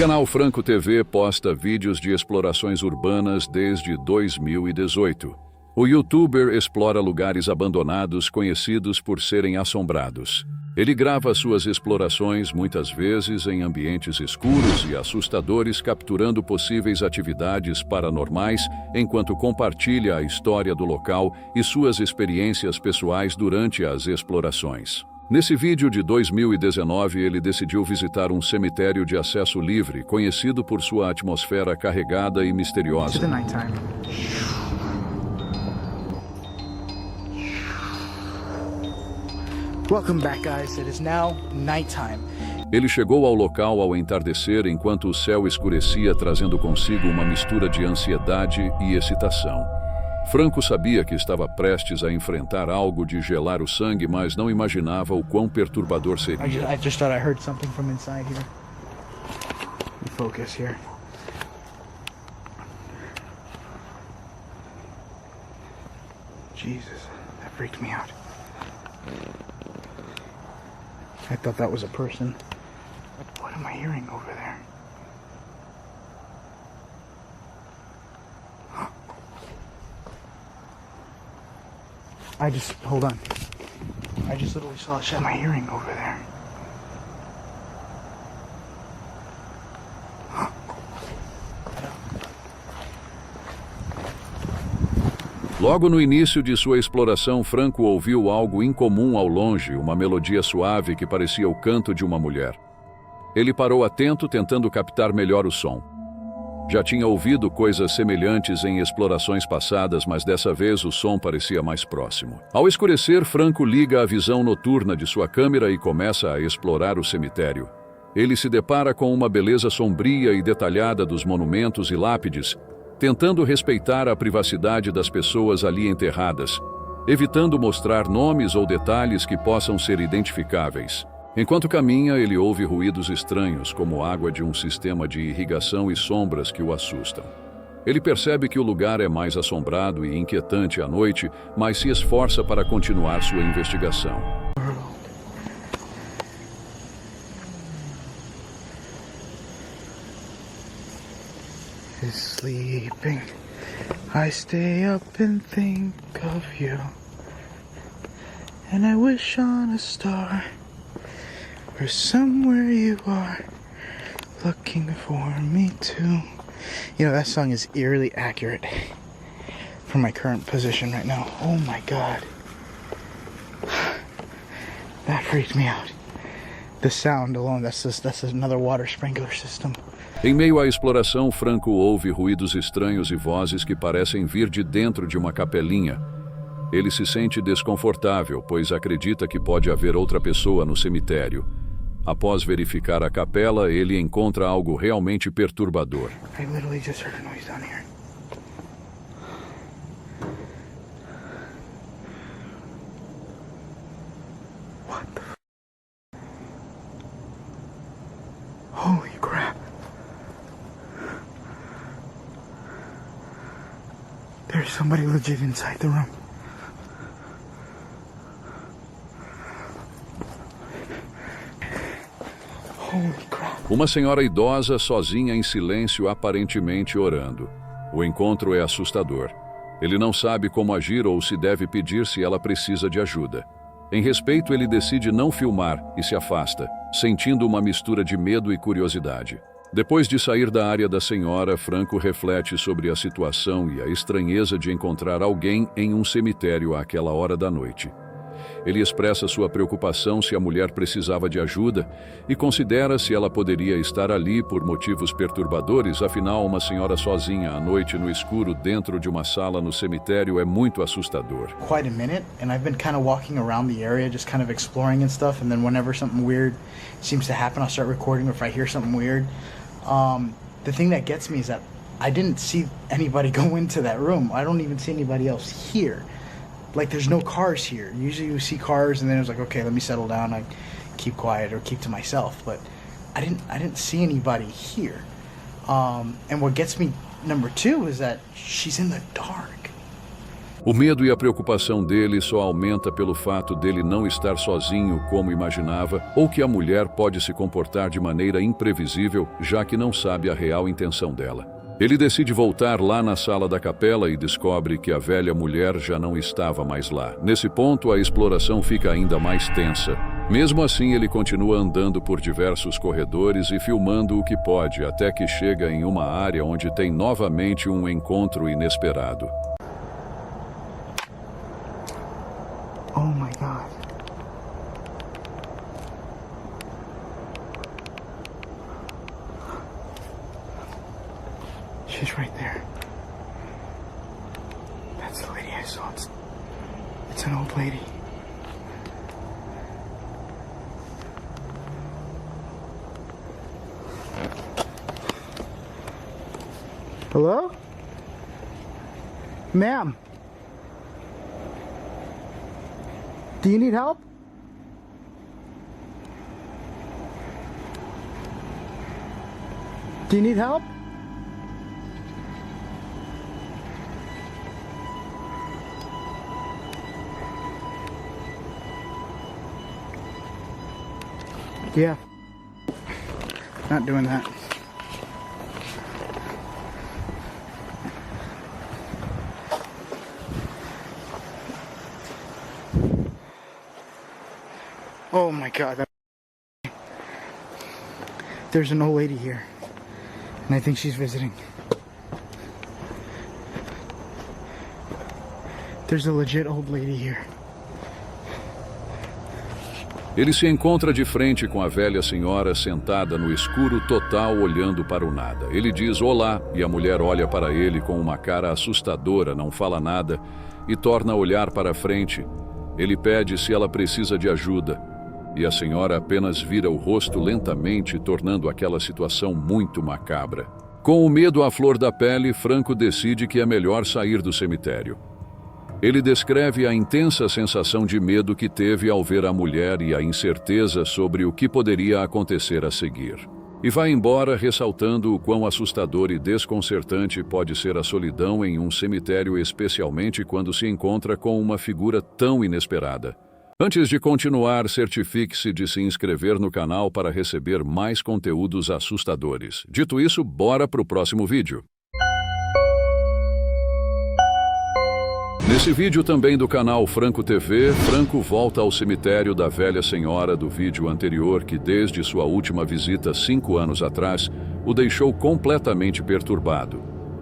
canal Franco TV posta vídeos de explorações urbanas desde 2018. O youtuber explora lugares abandonados conhecidos por serem assombrados. Ele grava suas explorações muitas vezes em ambientes escuros e assustadores, capturando possíveis atividades paranormais, enquanto compartilha a história do local e suas experiências pessoais durante as explorações. Nesse vídeo de 2019, ele decidiu visitar um cemitério de acesso livre, conhecido por sua atmosfera carregada e misteriosa. Welcome back, guys. It is now nighttime. Ele chegou ao local ao entardecer enquanto o céu escurecia, trazendo consigo uma mistura de ansiedade e excitação. Franco sabia que estava prestes a enfrentar algo de gelar o sangue, mas não imaginava o quão perturbador seria. I just thought I heard something from inside here. Focus here. Jesus, that freaked me out. I thought that was a person. What am I hearing over there? Hold on. I just literally saw a shit. What am I hearing over there? Logo no início de sua exploração, Franco ouviu algo incomum ao longe, uma melodia suave que parecia o canto de uma mulher. Ele parou atento, tentando captar melhor o som. Já tinha ouvido coisas semelhantes em explorações passadas, mas dessa vez o som parecia mais próximo. Ao escurecer, Franco liga a visão noturna de sua câmera e começa a explorar o cemitério. Ele se depara com uma beleza sombria e detalhada dos monumentos e lápides, tentando respeitar a privacidade das pessoas ali enterradas, evitando mostrar nomes ou detalhes que possam ser identificáveis. Enquanto caminha, ele ouve ruídos estranhos, como água de um sistema de irrigação e sombras que o assustam. Ele percebe que o lugar é mais assombrado e inquietante à noite, mas se esforça para continuar sua investigação. Sleeping, I stay up and think of you, and I wish on a star, or somewhere you are, looking for me too. You know, that song is eerily accurate for my current position right now. Oh my God. That freaked me out. The sound alone, that's another water sprinkler system. Em meio à exploração, Franco ouve ruídos estranhos e vozes que parecem vir de dentro de uma capelinha. Ele se sente desconfortável, pois acredita que pode haver outra pessoa no cemitério. Após verificar a capela, ele encontra algo realmente perturbador. I literally just heard a noise down here. What the f***? Holy crap. There's somebody legit inside the room. Holy crap. Uma senhora idosa sozinha em silêncio, aparentemente orando. O encontro é assustador. Ele não sabe como agir ou se deve pedir se ela precisa de ajuda. Em respeito, ele decide não filmar e se afasta, sentindo uma mistura de medo e curiosidade. Depois de sair da área da senhora, Franco reflete sobre a situação e a estranheza de encontrar alguém em um cemitério àquela hora da noite. Ele expressa sua preocupação se a mulher precisava de ajuda e considera se ela poderia estar ali por motivos perturbadores, afinal, uma senhora sozinha à noite no escuro dentro de uma sala no cemitério é muito assustador. Quite a minute, and I've been kind of walking around the area, just kind of exploring and stuff, and then whenever something weird seems to happen, I'll start recording, or if I hear something weird. The thing that gets me is that I didn't see anybody go into that room. I don't even see anybody else here. Like, there's no cars here. Usually you see cars and then it's like, okay, let me settle down, I keep quiet or keep to myself. But I didn't see anybody here. And what gets me, number two, is that she's in the dark. O medo e a preocupação dele só aumenta pelo fato dele não estar sozinho como imaginava, ou que a mulher pode se comportar de maneira imprevisível, já que não sabe a real intenção dela. Ele decide voltar lá na sala da capela e descobre que a velha mulher já não estava mais lá. Nesse ponto, a exploração fica ainda mais tensa. Mesmo assim, ele continua andando por diversos corredores e filmando o que pode, até que chega em uma área onde tem novamente um encontro inesperado. Oh my God. She's right there. That's the lady I saw. It's an old lady. Hello? Ma'am? Do you need help? Do you need help? Yeah. Not doing that. Oh my God. There's an old lady here, and I think she's visiting. There's a legit old lady here. Ele se encontra de frente com a velha senhora sentada no escuro total olhando para o nada. Ele diz olá e a mulher olha para ele com uma cara assustadora, não fala nada e torna a olhar para frente. Ele pede se ela precisa de ajuda e a senhora apenas vira o rosto lentamente, tornando aquela situação muito macabra. Com o medo à flor da pele, Franco decide que é melhor sair do cemitério. Ele descreve a intensa sensação de medo que teve ao ver a mulher e a incerteza sobre o que poderia acontecer a seguir. E vai embora ressaltando o quão assustador e desconcertante pode ser a solidão em um cemitério, especialmente quando se encontra com uma figura tão inesperada. Antes de continuar, certifique-se de se inscrever no canal para receber mais conteúdos assustadores. Dito isso, bora pro próximo vídeo. Nesse vídeo também do canal Franco TV, Franco volta ao cemitério da velha senhora do vídeo anterior que, desde sua última visita 5 anos atrás, o deixou completamente perturbado.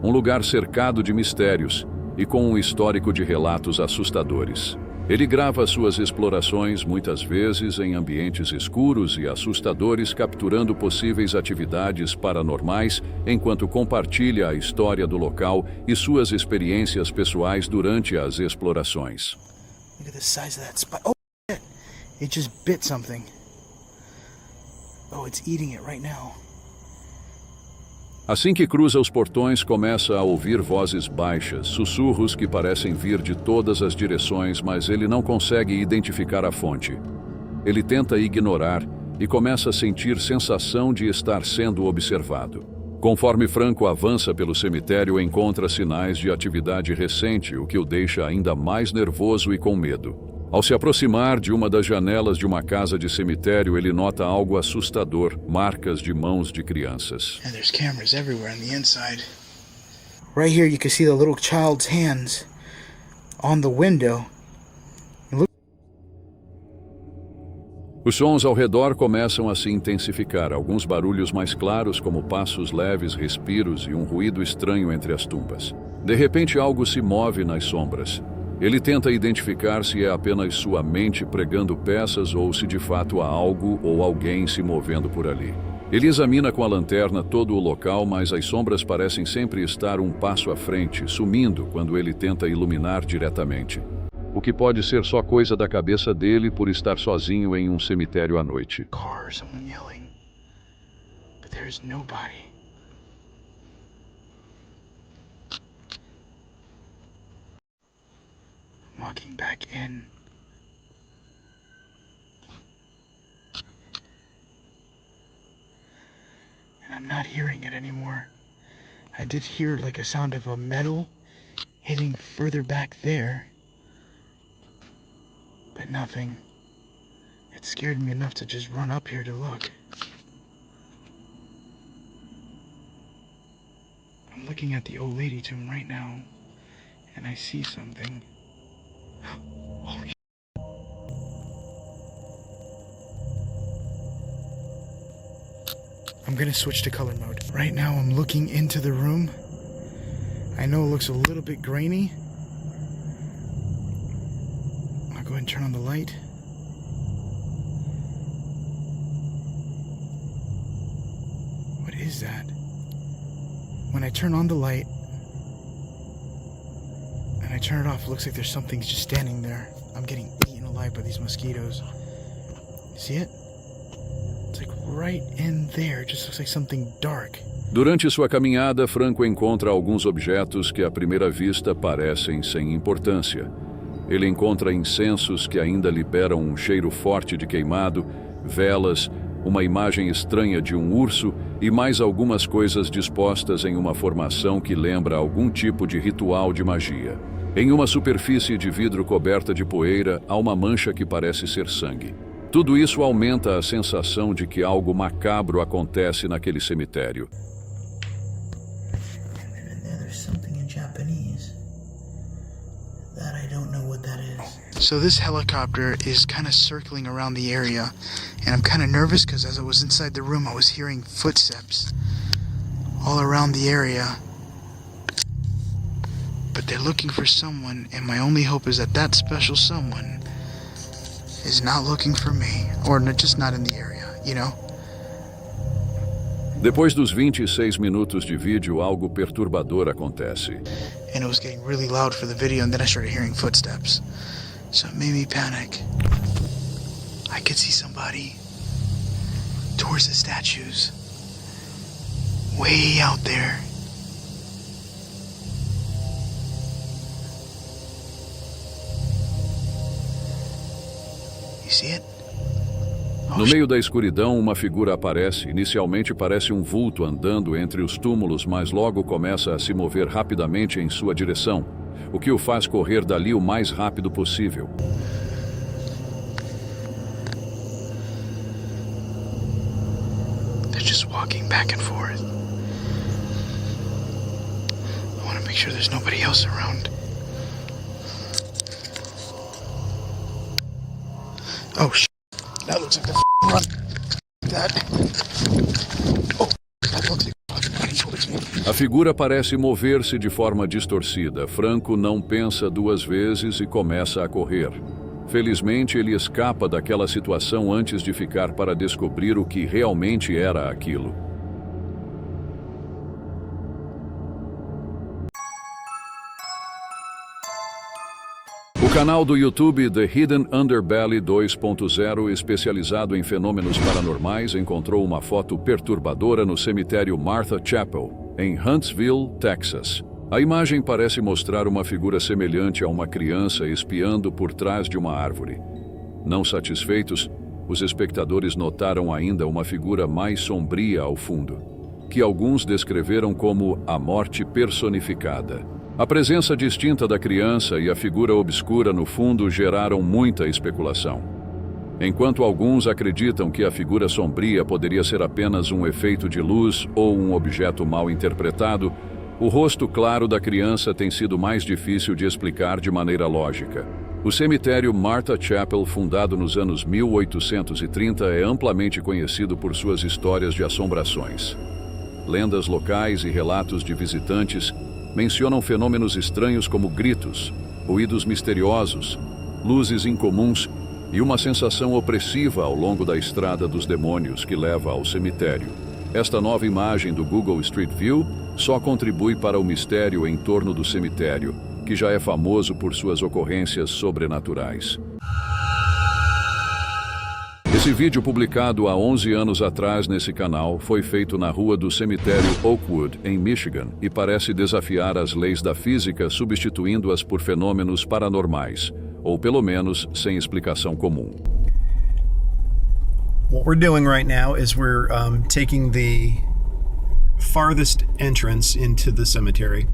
Um lugar cercado de mistérios e com um histórico de relatos assustadores. Ele grava suas explorações muitas vezes em ambientes escuros e assustadores, capturando possíveis atividades paranormais, enquanto compartilha a história do local e suas experiências pessoais durante as explorações. Look at the size of that spider. Oh, shit. It just bit something. Oh, it's eating it right now. Assim que cruza os portões, começa a ouvir vozes baixas, sussurros que parecem vir de todas as direções, mas ele não consegue identificar a fonte. Ele tenta ignorar e começa a sentir sensação de estar sendo observado. Conforme Franco avança pelo cemitério, encontra sinais de atividade recente, o que o deixa ainda mais nervoso e com medo. Ao se aproximar de uma das janelas de uma casa de cemitério, ele nota algo assustador, marcas de mãos de crianças. And there's cameras everywhere on the inside. Right here you can see the little child's hands on the window. Os sons ao redor começam a se intensificar, alguns barulhos mais claros como passos leves, respiros e um ruído estranho entre as tumbas. De repente algo se move nas sombras. Ele tenta identificar se é apenas sua mente pregando peças ou se de fato há algo ou alguém se movendo por ali. Ele examina com a lanterna todo o local, mas as sombras parecem sempre estar um passo à frente, sumindo quando ele tenta iluminar diretamente. O que pode ser só coisa da cabeça dele por estar sozinho em um cemitério à noite. Car, someone yelling. But there's nobody. Walking back in. And I'm not hearing it anymore. I did hear like a sound of a metal hitting further back there, but nothing. It scared me enough to just run up here to look. I'm looking at the old lady tomb right now, and I see something. Holy I'm gonna switch to color mode. Right now I'm looking into the room. I know it looks a little bit grainy. I'll go ahead and turn on the light. What is that? When I turn on the light and I turn it off, it looks like there's something just standing there. I'm getting eaten alive by these mosquitoes. See it? It's like right in there. It just looks like something dark. Durante sua caminhada, Franco encontra alguns objetos que à primeira vista parecem sem importância. Ele encontra incensos que ainda liberam um cheiro forte de queimado, velas, uma imagem estranha de um urso e mais algumas coisas dispostas em uma formação que lembra algum tipo de ritual de magia. Em uma superfície de vidro coberta de poeira, há uma mancha que parece ser sangue. Tudo isso aumenta a sensação de que algo macabro acontece naquele cemitério. So this helicopter is kind of circling around the area, and I'm kind of nervous because as I was inside the room I was hearing footsteps all around the area, but they're looking for someone, and my only hope is that that special someone is not looking for me, or just not in the area, you know? Depois dos 26 minutos de vídeo, algo perturbador acontece. And it was getting really loud for the video, and then I started hearing footsteps. So it made me panic. I could see somebody towards the statues, way out there. You see it? No meio da escuridão, uma figura aparece. Inicialmente parece um vulto andando entre os túmulos, mas logo começa a se mover rapidamente em sua direção, o que o faz correr dali o mais rápido possível. They're just walking back and forth. I want to make sure there's nobody else around. Oh, shit. That looks like the run. That. Oh, that looks like running towards me. A figura parece mover-se de forma distorcida. Franco não pensa duas vezes e começa a correr. Felizmente, ele escapa daquela situação antes de ficar para descobrir o que realmente era aquilo. O canal do YouTube The Hidden Underbelly 2.0, especializado em fenômenos paranormais, encontrou uma foto perturbadora no cemitério Martha Chapel, em Huntsville, Texas. A imagem parece mostrar uma figura semelhante a uma criança espiando por trás de uma árvore. Não satisfeitos, os espectadores notaram ainda uma figura mais sombria ao fundo, que alguns descreveram como a morte personificada. A presença distinta da criança e a figura obscura no fundo geraram muita especulação. Enquanto alguns acreditam que a figura sombria poderia ser apenas um efeito de luz ou um objeto mal interpretado, o rosto claro da criança tem sido mais difícil de explicar de maneira lógica. O cemitério Martha Chapel, fundado nos anos 1830, é amplamente conhecido por suas histórias de assombrações. Lendas locais e relatos de visitantes mencionam fenômenos estranhos como gritos, ruídos misteriosos, luzes incomuns e uma sensação opressiva ao longo da estrada dos demônios que leva ao cemitério. Esta nova imagem do Google Street View só contribui para o mistério em torno do cemitério, que já é famoso por suas ocorrências sobrenaturais. Esse vídeo, publicado há 11 anos atrás nesse canal, foi feito na rua do cemitério Oakwood, em Michigan, e parece desafiar as leis da física, substituindo-as por fenômenos paranormais, ou pelo menos sem explicação comum. What we're doing right now is we're taking the farthest entrance into the cemetery,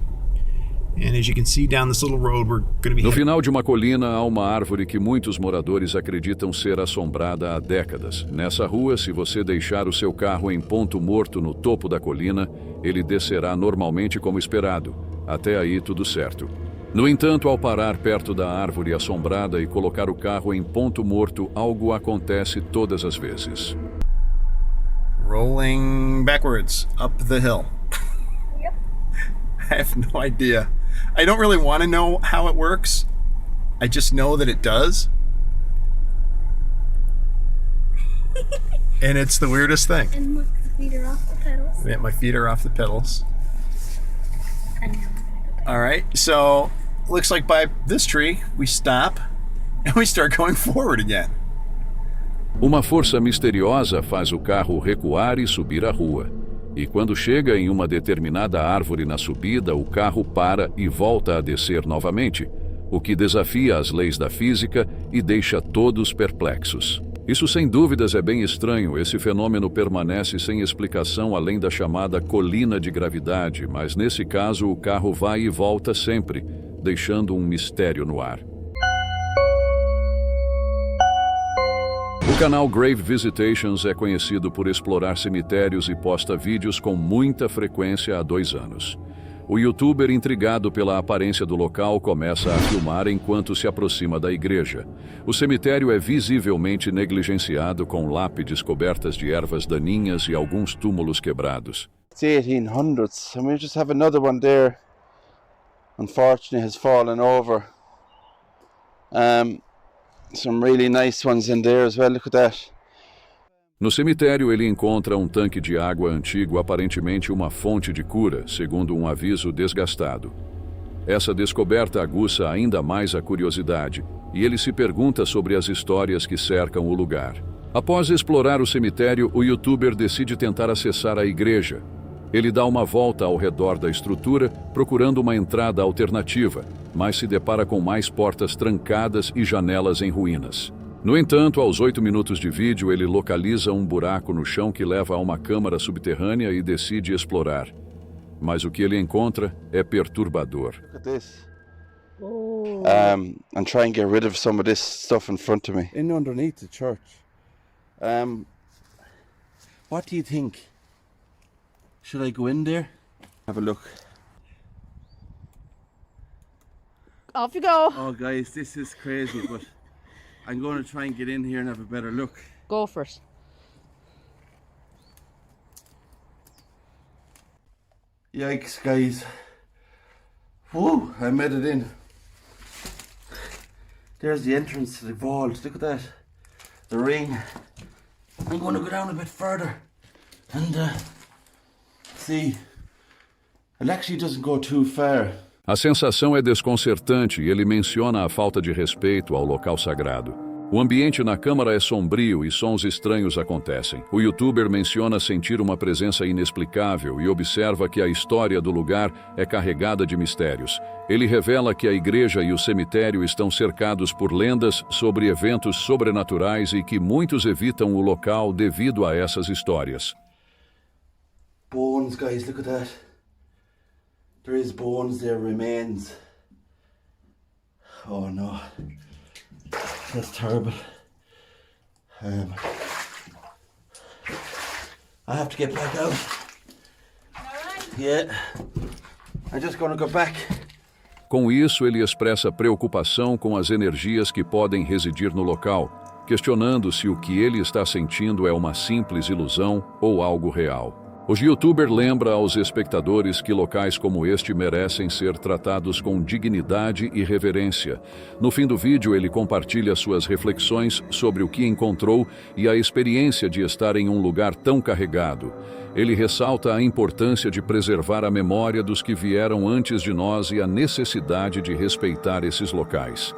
And as you can see down this little road, we're going to be No heading final de uma colina há uma árvore que muitos moradores acreditam ser assombrada há décadas. Nessa rua, se você deixar o seu carro em ponto morto no topo da colina, ele descerá normalmente como esperado. Até aí tudo certo. No entanto, ao parar perto da árvore assombrada e colocar o carro em ponto morto, algo acontece todas as vezes. rolling backwards up the hill. Yep. I have no idea. I don't really want to know how it works. I just know that it does. And it's the weirdest thing. And look, the feet are off the pedals. Yeah, my feet are off the pedals. And now we're gonna go back. All right, so looks like by this tree, we stop and we start going forward again. Uma força misteriosa faz o carro recuar e subir a rua. E quando chega em uma determinada árvore na subida, o carro para e volta a descer novamente, o que desafia as leis da física e deixa todos perplexos. Isso sem dúvidas é bem estranho, esse fenômeno permanece sem explicação além da chamada colina de gravidade, mas nesse caso o carro vai e volta sempre, deixando um mistério no ar. O canal Grave Visitations é conhecido por explorar cemitérios e posta vídeos com muita frequência há 2 anos. O youtuber, intrigado pela aparência do local, começa a filmar enquanto se aproxima da igreja. O cemitério é visivelmente negligenciado, com lápides cobertas de ervas daninhas e alguns túmulos quebrados. It's 1800s, and we just have another one there. Unfortunately, has fallen over. Some really nice ones in there as well. Look at that. No cemitério, ele encontra um tanque de água antigo, aparentemente uma fonte de cura, segundo um aviso desgastado. Essa descoberta aguça ainda mais a curiosidade, e ele se pergunta sobre as histórias que cercam o lugar. Após explorar o cemitério, o youtuber decide tentar acessar a igreja. Ele dá uma volta ao redor da estrutura, procurando uma entrada alternativa, mas se depara com mais portas trancadas e janelas em ruínas. No entanto, aos 8 minutos de vídeo, ele localiza um buraco no chão que leva a uma câmara subterrânea e decide explorar. Mas o que ele encontra é perturbador. Look at this. And try and get rid of some of this stuff in front of me. In underneath the church. What do you think? Should I go in there? Have a look. Off you go. Oh guys, this is crazy, but I'm going to try and get in here and have a better look. Go for it. Yikes, guys. Whoa, I made it in. There's the entrance to the vault. Look at that. The ring. I'm going to go down a bit further and see. It actually doesn't go too far. A sensação é desconcertante e ele menciona a falta de respeito ao local sagrado. O ambiente na câmara é sombrio e sons estranhos acontecem. O youtuber menciona sentir uma presença inexplicável e observa que a história do lugar é carregada de mistérios. Ele revela que a igreja e o cemitério estão cercados por lendas sobre eventos sobrenaturais e que muitos evitam o local devido a essas histórias. Bones, guys, look at that. There is bones there, remains. Oh no. That's terrible. I have to get back out. Yeah. I'm just gonna go back. Com isso, ele expressa preocupação com as energias que podem residir no local, questionando se o que ele está sentindo é uma simples ilusão ou algo real. O youtuber lembra aos espectadores que locais como este merecem ser tratados com dignidade e reverência. No fim do vídeo, ele compartilha suas reflexões sobre o que encontrou e a experiência de estar em um lugar tão carregado. Ele ressalta a importância de preservar a memória dos que vieram antes de nós e a necessidade de respeitar esses locais.